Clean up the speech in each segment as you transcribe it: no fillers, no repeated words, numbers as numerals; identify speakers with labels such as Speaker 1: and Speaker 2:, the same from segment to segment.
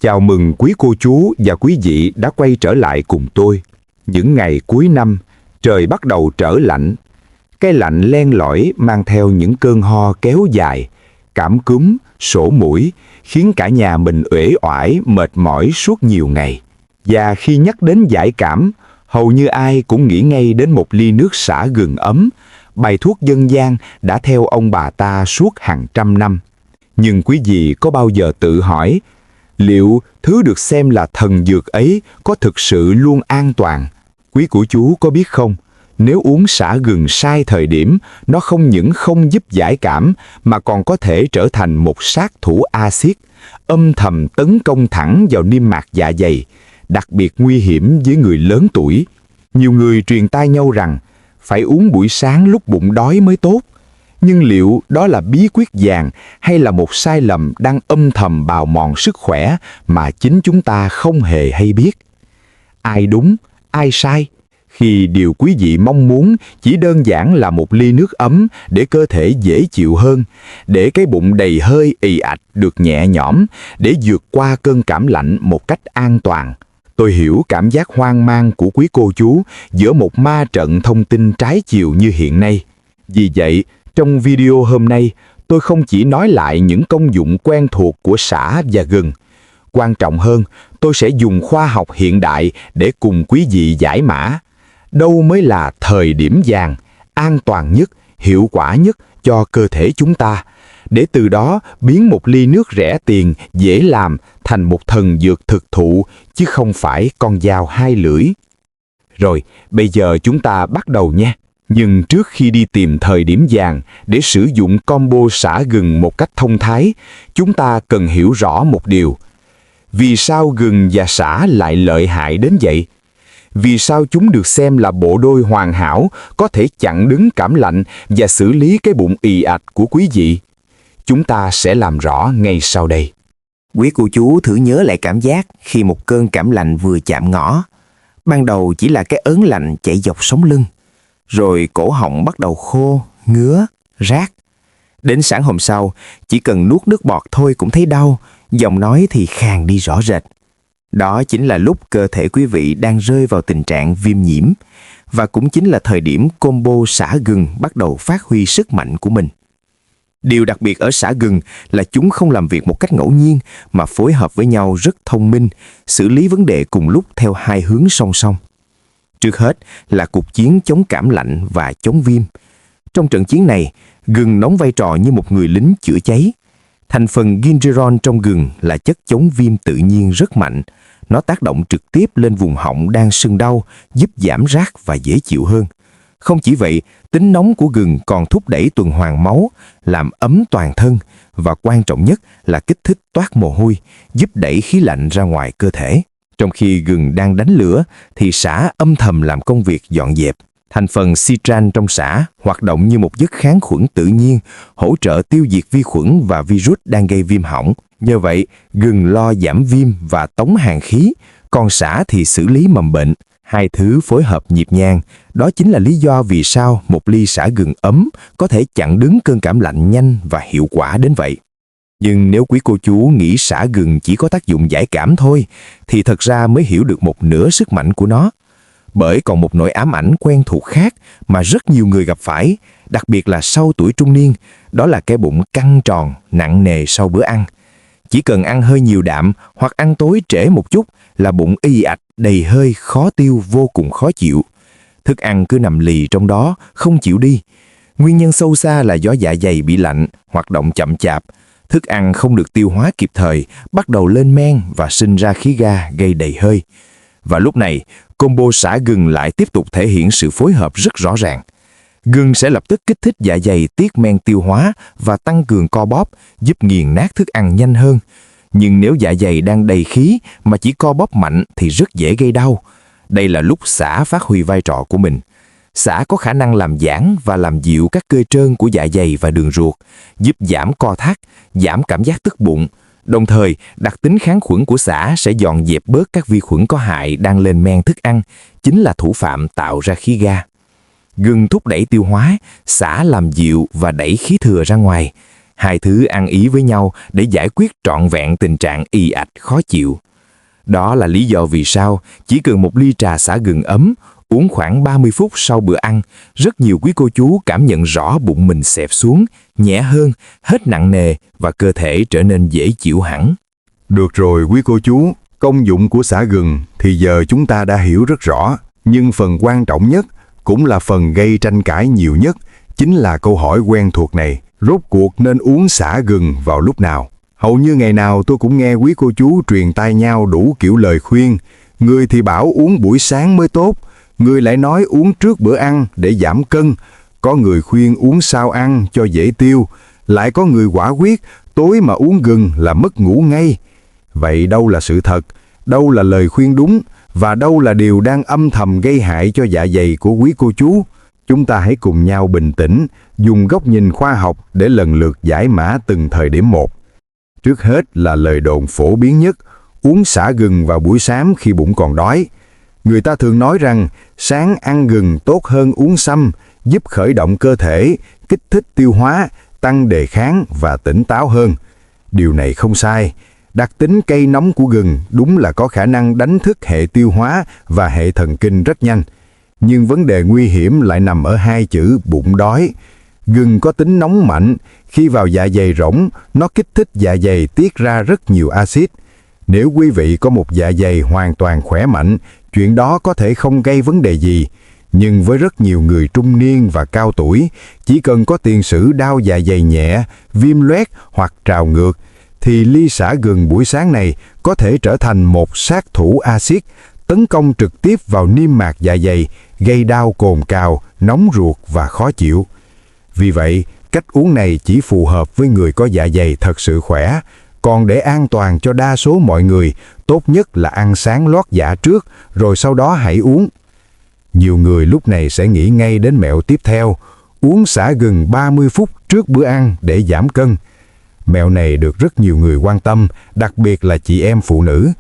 Speaker 1: Chào mừng quý cô chú và quý vị đã quay trở lại cùng tôi. Những ngày cuối năm, trời bắt đầu trở lạnh. Cái lạnh len lỏi mang theo những cơn ho kéo dài, cảm cúm, sổ mũi, khiến cả nhà mình uể oải, mệt mỏi suốt nhiều ngày. Và khi nhắc đến giải cảm, hầu như ai cũng nghĩ ngay đến một ly nước xả gừng ấm, bài thuốc dân gian đã theo ông bà ta suốt hàng trăm năm. Nhưng quý vị có bao giờ tự hỏi, liệu thứ được xem là thần dược ấy có thực sự luôn an toàn? Quý của chú có biết không, nếu uống xả gừng sai thời điểm, nó không những không giúp giải cảm mà còn có thể trở thành một sát thủ axit, âm thầm tấn công thẳng vào niêm mạc dạ dày, đặc biệt nguy hiểm với người lớn tuổi. Nhiều người truyền tai nhau rằng phải uống buổi sáng lúc bụng đói mới tốt. Nhưng liệu đó là bí quyết vàng hay là một sai lầm đang âm thầm bào mòn sức khỏe mà chính chúng ta không hề hay biết? Ai đúng, ai sai? Khi điều quý vị mong muốn chỉ đơn giản là một ly nước ấm để cơ thể dễ chịu hơn, để cái bụng đầy hơi ì ạch được nhẹ nhõm, để vượt qua cơn cảm lạnh một cách an toàn. Tôi hiểu cảm giác hoang mang của quý cô chú giữa một ma trận thông tin trái chiều như hiện nay. Vì vậy, trong video hôm nay, tôi không chỉ nói lại những công dụng quen thuộc của sả và gừng. Quan trọng hơn, tôi sẽ dùng khoa học hiện đại để cùng quý vị giải mã đâu mới là thời điểm vàng, an toàn nhất, hiệu quả nhất cho cơ thể chúng ta, để từ đó biến một ly nước rẻ tiền, dễ làm thành một thần dược thực thụ, chứ không phải con dao hai lưỡi. Rồi, bây giờ chúng ta bắt đầu nhé. Nhưng trước khi đi tìm thời điểm vàng để sử dụng combo sả gừng một cách thông thái, chúng ta cần hiểu rõ một điều. Vì sao gừng và sả lại lợi hại đến vậy? Vì sao chúng được xem là bộ đôi hoàn hảo, có thể chặn đứng cảm lạnh và xử lý cái bụng ì ạch của quý vị? Chúng ta sẽ làm rõ ngay sau đây.
Speaker 2: Quý cô chú thử nhớ lại cảm giác khi một cơn cảm lạnh vừa chạm ngõ. Ban đầu chỉ là cái ớn lạnh chạy dọc sống lưng, rồi cổ họng bắt đầu khô, ngứa, rát. Đến sáng hôm sau, chỉ cần nuốt nước bọt thôi cũng thấy đau, giọng nói thì khàn đi rõ rệt. Đó chính là lúc cơ thể quý vị đang rơi vào tình trạng viêm nhiễm, và cũng chính là thời điểm combo sả gừng bắt đầu phát huy sức mạnh của mình. Điều đặc biệt ở sả gừng là chúng không làm việc một cách ngẫu nhiên mà phối hợp với nhau rất thông minh, xử lý vấn đề cùng lúc theo hai hướng song song. Trước hết là cuộc chiến chống cảm lạnh và chống viêm. Trong trận chiến này, gừng đóng vai trò như một người lính chữa cháy. Thành phần gingerol trong gừng là chất chống viêm tự nhiên rất mạnh. Nó tác động trực tiếp lên vùng họng đang sưng đau, giúp giảm rát và dễ chịu hơn. Không chỉ vậy, tính nóng của gừng còn thúc đẩy tuần hoàn máu, làm ấm toàn thân và quan trọng nhất là kích thích toát mồ hôi, giúp đẩy khí lạnh ra ngoài cơ thể. Trong khi gừng đang đánh lửa, thì sả âm thầm làm công việc dọn dẹp. Thành phần citran trong sả hoạt động như một chất kháng khuẩn tự nhiên, hỗ trợ tiêu diệt vi khuẩn và virus đang gây viêm họng. Nhờ vậy, gừng lo giảm viêm và tống hàn khí, còn sả thì xử lý mầm bệnh. Hai thứ phối hợp nhịp nhàng, đó chính là lý do vì sao một ly sả gừng ấm có thể chặn đứng cơn cảm lạnh nhanh và hiệu quả đến vậy. Nhưng nếu quý cô chú nghĩ sả gừng chỉ có tác dụng giải cảm thôi, thì thật ra mới hiểu được một nửa sức mạnh của nó. Bởi còn một nỗi ám ảnh quen thuộc khác mà rất nhiều người gặp phải, đặc biệt là sau tuổi trung niên, đó là cái bụng căng tròn, nặng nề sau bữa ăn. Chỉ cần ăn hơi nhiều đạm hoặc ăn tối trễ một chút là bụng ì ạch, đầy hơi, khó tiêu, vô cùng khó chịu. Thức ăn cứ nằm lì trong đó, không chịu đi. Nguyên nhân sâu xa là do dạ dày bị lạnh, hoạt động chậm chạp. Thức ăn không được tiêu hóa kịp thời, bắt đầu lên men và sinh ra khí ga gây đầy hơi. Và lúc này, combo sả gừng lại tiếp tục thể hiện sự phối hợp rất rõ ràng. Gừng sẽ lập tức kích thích dạ dày tiết men tiêu hóa và tăng cường co bóp, giúp nghiền nát thức ăn nhanh hơn. Nhưng nếu dạ dày đang đầy khí mà chỉ co bóp mạnh thì rất dễ gây đau. Đây là lúc sả phát huy vai trò của mình. Sả có khả năng làm giãn và làm dịu các cơ trơn của dạ dày và đường ruột, giúp giảm co thắt, giảm cảm giác tức bụng. Đồng thời, đặc tính kháng khuẩn của sả sẽ dọn dẹp bớt các vi khuẩn có hại đang lên men thức ăn, chính là thủ phạm tạo ra khí ga. Gừng thúc đẩy tiêu hóa, sả làm dịu và đẩy khí thừa ra ngoài. hai thứ ăn ý với nhau để giải quyết trọn vẹn tình trạng ì ạch khó chịu. Đó là lý do vì sao chỉ cần một ly trà xả gừng ấm, uống khoảng 30 phút sau bữa ăn, rất nhiều quý cô chú cảm nhận rõ bụng mình xẹp xuống, nhẹ hơn, hết nặng nề và cơ thể trở nên dễ chịu hẳn.
Speaker 1: Được rồi quý cô chú, công dụng của xả gừng thì giờ chúng ta đã hiểu rất rõ. Nhưng phần quan trọng nhất, cũng là phần gây tranh cãi nhiều nhất, chính là câu hỏi quen thuộc này. Rốt cuộc nên uống xả gừng vào lúc nào? Hầu như ngày nào tôi cũng nghe quý cô chú truyền tai nhau đủ kiểu lời khuyên. Người thì bảo uống buổi sáng mới tốt, người lại nói uống trước bữa ăn để giảm cân. Có người khuyên uống sau ăn cho dễ tiêu, lại có người quả quyết tối mà uống gừng là mất ngủ ngay. Vậy đâu là sự thật, đâu là lời khuyên đúng, và đâu là điều đang âm thầm gây hại cho dạ dày của quý cô chú? Chúng ta hãy cùng nhau bình tĩnh, dùng góc nhìn khoa học để lần lượt giải mã từng thời điểm một. Trước hết là lời đồn phổ biến nhất, uống xả gừng vào buổi sáng khi bụng còn đói. Người ta thường nói rằng sáng ăn gừng tốt hơn uống sâm, giúp khởi động cơ thể, kích thích tiêu hóa, tăng đề kháng và tỉnh táo hơn. Điều này không sai. Đặc tính cây nóng của gừng đúng là có khả năng đánh thức hệ tiêu hóa và hệ thần kinh rất nhanh. Nhưng vấn đề nguy hiểm lại nằm ở hai chữ bụng đói. Gừng có tính nóng mạnh, khi vào dạ dày rỗng, nó kích thích dạ dày tiết ra rất nhiều axit. Nếu quý vị có một dạ dày hoàn toàn khỏe mạnh, chuyện đó có thể không gây vấn đề gì. Nhưng với rất nhiều người trung niên và cao tuổi, chỉ cần có tiền sử đau dạ dày nhẹ, viêm loét hoặc trào ngược, thì ly xả gừng buổi sáng này có thể trở thành một sát thủ axit, tấn công trực tiếp vào niêm mạc dạ dày, gây đau cồn cào, nóng ruột và khó chịu. Vì vậy, cách uống này chỉ phù hợp với người có dạ dày thật sự khỏe. Còn để an toàn cho đa số mọi người, tốt nhất là ăn sáng lót dạ trước, rồi sau đó hãy uống. Nhiều người lúc này sẽ nghĩ ngay đến mẹo tiếp theo, uống xả gừng 30 phút trước bữa ăn để giảm cân. Mẹo này được rất nhiều người quan tâm, đặc biệt là chị em phụ nữ.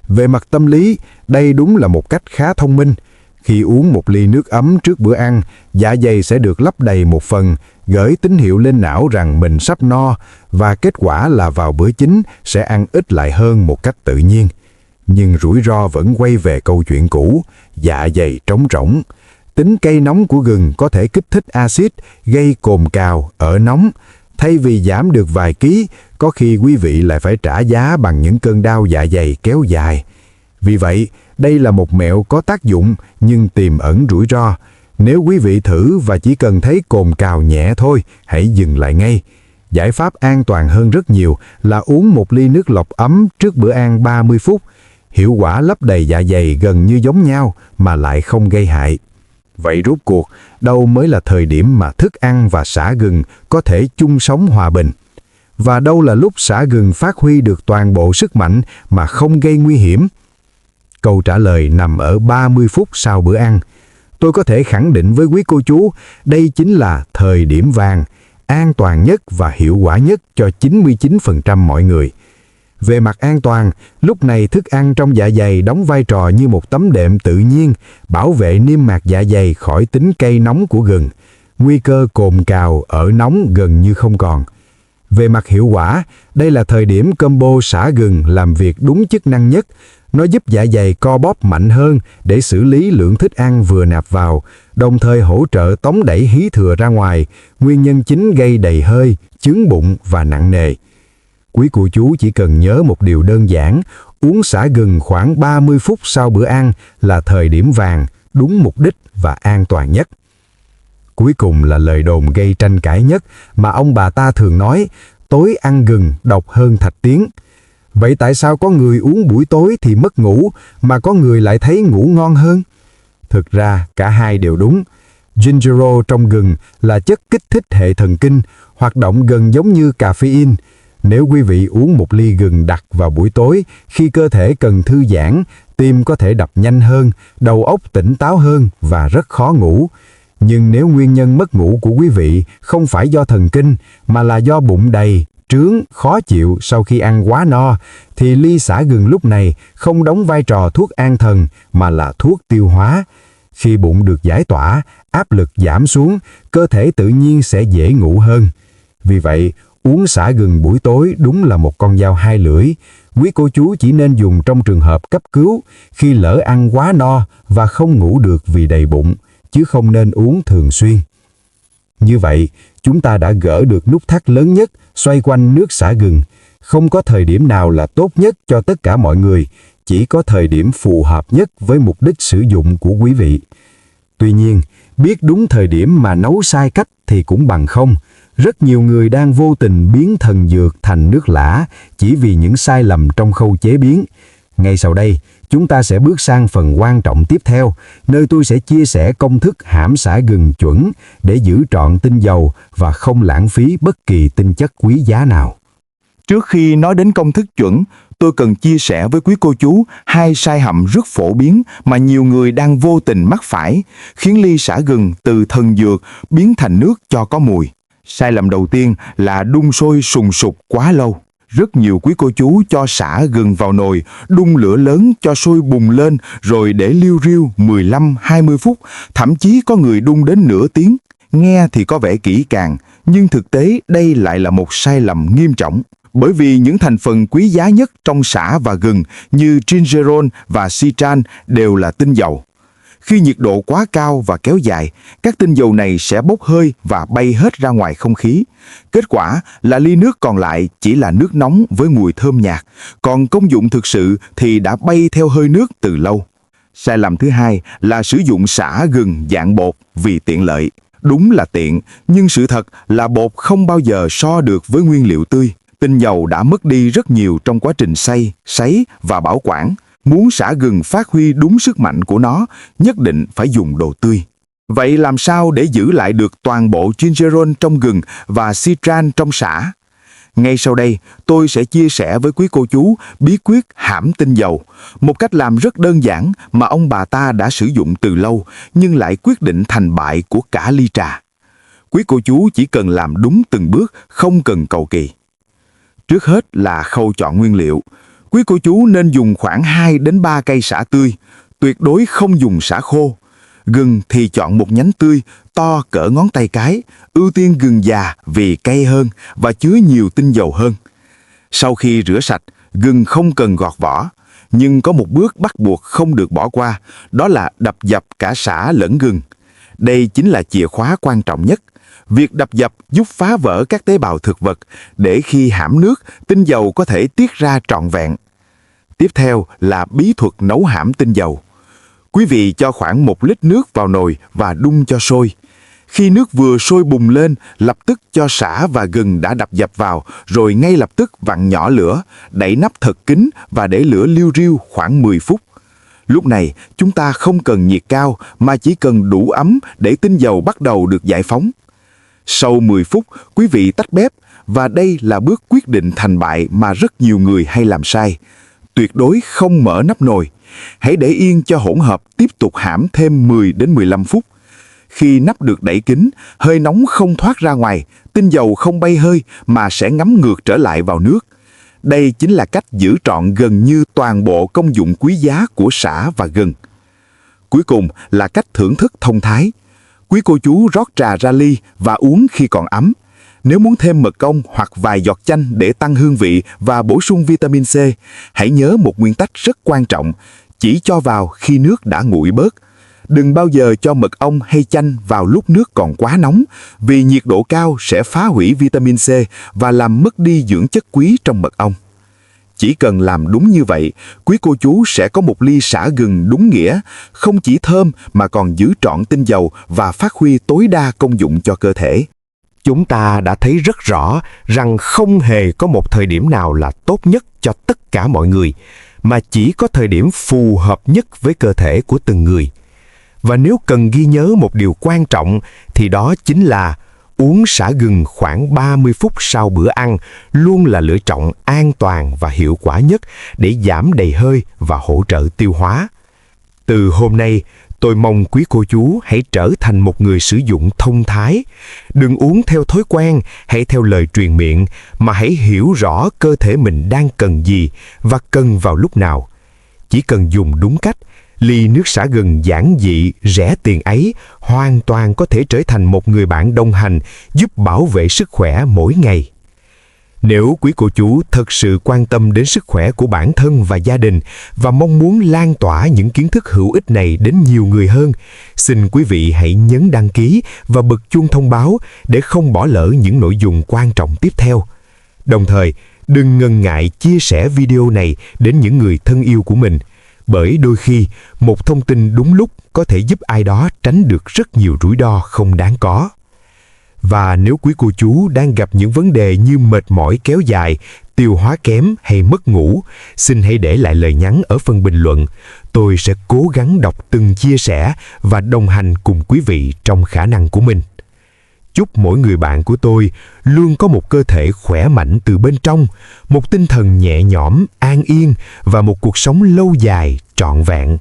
Speaker 1: Về mặt tâm lý, đây đúng là một cách khá thông minh. Khi uống một ly nước ấm trước bữa ăn, dạ dày sẽ được lấp đầy một phần, gửi tín hiệu lên não rằng mình sắp no, và kết quả là vào bữa chính sẽ ăn ít lại hơn một cách tự nhiên. Nhưng rủi ro vẫn quay về câu chuyện cũ, dạ dày trống rỗng. Tính cay nóng của gừng có thể kích thích axit, gây cồn cào, ở nóng. Thay vì giảm được vài ký, có khi quý vị lại phải trả giá bằng những cơn đau dạ dày kéo dài. Vì vậy, đây là một mẹo có tác dụng nhưng tiềm ẩn rủi ro. Nếu quý vị thử và chỉ cần thấy cồn cào nhẹ thôi, hãy dừng lại ngay. Giải pháp an toàn hơn rất nhiều là uống một ly nước lọc ấm trước bữa ăn 30 phút. Hiệu quả lấp đầy dạ dày gần như giống nhau mà lại không gây hại. Vậy rốt cuộc, đâu mới là thời điểm mà thức ăn và xả gừng có thể chung sống hòa bình? Và đâu là lúc xả gừng phát huy được toàn bộ sức mạnh mà không gây nguy hiểm? Câu trả lời nằm ở 30 phút sau bữa ăn. Tôi có thể khẳng định với quý cô chú, đây chính là thời điểm vàng, an toàn nhất và hiệu quả nhất cho 99% mọi người. Về mặt an toàn, lúc này thức ăn trong dạ dày đóng vai trò như một tấm đệm tự nhiên, bảo vệ niêm mạc dạ dày khỏi tính cay nóng của gừng. Nguy cơ cồn cào, ở nóng gần như không còn. Về mặt hiệu quả, đây là thời điểm combo xả gừng làm việc đúng chức năng nhất. Nó giúp dạ dày co bóp mạnh hơn để xử lý lượng thức ăn vừa nạp vào, đồng thời hỗ trợ tống đẩy hí thừa ra ngoài, nguyên nhân chính gây đầy hơi, chướng bụng và nặng nề. Quý cô chú chỉ cần nhớ một điều đơn giản, uống xả gừng khoảng 30 phút sau bữa ăn là thời điểm vàng, đúng mục đích và an toàn nhất. Cuối cùng là lời đồn gây tranh cãi nhất mà ông bà ta thường nói, tối ăn gừng độc hơn thạch tiến. Vậy tại sao có người uống buổi tối thì mất ngủ, mà có người lại thấy ngủ ngon hơn? Thực ra cả hai đều đúng. Gingerol trong gừng là chất kích thích hệ thần kinh, hoạt động gần giống như caffeine. Nếu quý vị uống một ly gừng đặc vào buổi tối, khi cơ thể cần thư giãn, tim có thể đập nhanh hơn, đầu óc tỉnh táo hơn và rất khó ngủ. Nhưng nếu nguyên nhân mất ngủ của quý vị không phải do thần kinh, mà là do bụng đầy, trướng, khó chịu sau khi ăn quá no, thì ly xả gừng lúc này không đóng vai trò thuốc an thần mà là thuốc tiêu hóa. Khi bụng được giải tỏa, áp lực giảm xuống, cơ thể tự nhiên sẽ dễ ngủ hơn. Vì vậy,
Speaker 3: Uống xả gừng buổi tối đúng là một con dao hai lưỡi. Quý cô chú chỉ nên dùng trong trường hợp cấp cứu, khi lỡ ăn quá no và không ngủ được vì đầy bụng, chứ không nên uống thường xuyên. Như vậy, chúng ta đã gỡ được nút thắt lớn nhất xoay quanh nước xả gừng. Không có thời điểm nào là tốt nhất cho tất cả mọi người, chỉ có thời điểm phù hợp nhất với mục đích sử dụng của quý vị. Tuy nhiên, biết đúng thời điểm mà nấu sai cách thì cũng bằng không. Rất nhiều người đang vô tình biến thần dược thành nước lã chỉ vì những sai lầm trong khâu chế biến. Ngay sau đây, chúng ta sẽ bước sang phần quan trọng tiếp theo, nơi tôi sẽ chia sẻ công thức hãm xả gừng chuẩn để giữ trọn tinh dầu và không lãng phí bất kỳ tinh chất quý giá nào.
Speaker 1: Trước khi nói đến công thức chuẩn, tôi cần chia sẻ với quý cô chú hai sai lầm rất phổ biến mà nhiều người đang vô tình mắc phải, khiến ly xả gừng từ thần dược biến thành nước cho có mùi. Sai lầm đầu tiên là đun sôi sùng sục quá lâu. Rất nhiều quý cô chú cho xả gừng vào nồi, đun lửa lớn cho sôi bùng lên rồi để liu riu 15-20 phút, thậm chí có người đun đến nửa tiếng. Nghe thì có vẻ kỹ càng, nhưng thực tế đây lại là một sai lầm nghiêm trọng. Bởi vì những thành phần quý giá nhất trong xả và gừng như gingerol và citran đều là tinh dầu. Khi nhiệt độ quá cao và kéo dài, các tinh dầu này sẽ bốc hơi và bay hết ra ngoài không khí. Kết quả là ly nước còn lại chỉ là nước nóng với mùi thơm nhạt, còn công dụng thực sự thì đã bay theo hơi nước từ lâu. Sai lầm thứ hai là sử dụng xả gừng dạng bột vì tiện lợi. Đúng là tiện, nhưng sự thật là bột không bao giờ so được với nguyên liệu tươi. Tinh dầu đã mất đi rất nhiều trong quá trình xay, sấy và bảo quản. Muốn xả gừng phát huy đúng sức mạnh của nó, nhất định phải dùng đồ tươi. Vậy làm sao để giữ lại được toàn bộ gingerol trong gừng và citran trong xả? Ngay sau đây, tôi sẽ chia sẻ với quý cô chú bí quyết hãm tinh dầu, một cách làm rất đơn giản mà ông bà ta đã sử dụng từ lâu, nhưng lại quyết định thành bại của cả ly trà. Quý cô chú chỉ cần làm đúng từng bước, không cần cầu kỳ. Trước hết là khâu chọn nguyên liệu. Quý cô chú nên dùng khoảng 2 đến 3 cây sả tươi, tuyệt đối không dùng sả khô. Gừng thì chọn một nhánh tươi, to cỡ ngón tay cái, ưu tiên gừng già vì cay hơn và chứa nhiều tinh dầu hơn. Sau khi rửa sạch, gừng không cần gọt vỏ, nhưng có một bước bắt buộc không được bỏ qua, đó là đập dập cả sả lẫn gừng. Đây chính là chìa khóa quan trọng nhất. Việc đập dập giúp phá vỡ các tế bào thực vật, để khi hãm nước, tinh dầu có thể tiết ra trọn vẹn. Tiếp theo là bí thuật nấu hãm tinh dầu. Quý vị cho khoảng 1 lít nước vào nồi và đun cho sôi. Khi nước vừa sôi bùng lên, lập tức cho sả và gừng đã đập dập vào, rồi ngay lập tức vặn nhỏ lửa, đậy nắp thật kín và để lửa liu riu khoảng 10 phút. Lúc này, chúng ta không cần nhiệt cao mà chỉ cần đủ ấm để tinh dầu bắt đầu được giải phóng. Sau 10 phút, quý vị tắt bếp, và đây là bước quyết định thành bại mà rất nhiều người hay làm sai. Tuyệt đối không mở nắp nồi. Hãy để yên cho hỗn hợp tiếp tục hãm thêm 10 đến 15 phút. Khi nắp được đậy kín, hơi nóng không thoát ra ngoài, tinh dầu không bay hơi mà sẽ ngấm ngược trở lại vào nước. Đây chính là cách giữ trọn gần như toàn bộ công dụng quý giá của sả và gừng. Cuối cùng là cách thưởng thức thông thái. Quý cô chú rót trà ra ly và uống khi còn ấm. Nếu muốn thêm mật ong hoặc vài giọt chanh để tăng hương vị và bổ sung vitamin C, hãy nhớ một nguyên tắc rất quan trọng, chỉ cho vào khi nước đã nguội bớt. Đừng bao giờ cho mật ong hay chanh vào lúc nước còn quá nóng, vì nhiệt độ cao sẽ phá hủy vitamin C và làm mất đi dưỡng chất quý trong mật ong. Chỉ cần làm đúng như vậy, quý cô chú sẽ có một ly sả gừng đúng nghĩa, không chỉ thơm mà còn giữ trọn tinh dầu và phát huy tối đa công dụng cho cơ thể.
Speaker 3: Chúng ta đã thấy rất rõ rằng không hề có một thời điểm nào là tốt nhất cho tất cả mọi người, mà chỉ có thời điểm phù hợp nhất với cơ thể của từng người. Và nếu cần ghi nhớ một điều quan trọng thì đó chính là uống sả gừng khoảng 30 phút sau bữa ăn luôn là lựa chọn an toàn và hiệu quả nhất để giảm đầy hơi và hỗ trợ tiêu hóa. Từ hôm nay, tôi mong quý cô chú hãy trở thành một người sử dụng thông thái. Đừng uống theo thói quen hay theo lời truyền miệng, mà hãy hiểu rõ cơ thể mình đang cần gì và cần vào lúc nào. Chỉ cần dùng đúng cách, ly nước xả gừng giản dị, rẻ tiền ấy hoàn toàn có thể trở thành một người bạn đồng hành giúp bảo vệ sức khỏe mỗi ngày.
Speaker 4: Nếu quý cô chú thật sự quan tâm đến sức khỏe của bản thân và gia đình và mong muốn lan tỏa những kiến thức hữu ích này đến nhiều người hơn, xin quý vị hãy nhấn đăng ký và bật chuông thông báo để không bỏ lỡ những nội dung quan trọng tiếp theo. Đồng thời, đừng ngần ngại chia sẻ video này đến những người thân yêu của mình, bởi đôi khi một thông tin đúng lúc có thể giúp ai đó tránh được rất nhiều rủi ro không đáng có. Và nếu quý cô chú đang gặp những vấn đề như mệt mỏi kéo dài, tiêu hóa kém hay mất ngủ, xin hãy để lại lời nhắn ở phần bình luận. Tôi sẽ cố gắng đọc từng chia sẻ và đồng hành cùng quý vị trong khả năng của mình. Chúc mỗi người bạn của tôi luôn có một cơ thể khỏe mạnh từ bên trong, một tinh thần nhẹ nhõm, an yên và một cuộc sống lâu dài, trọn vẹn.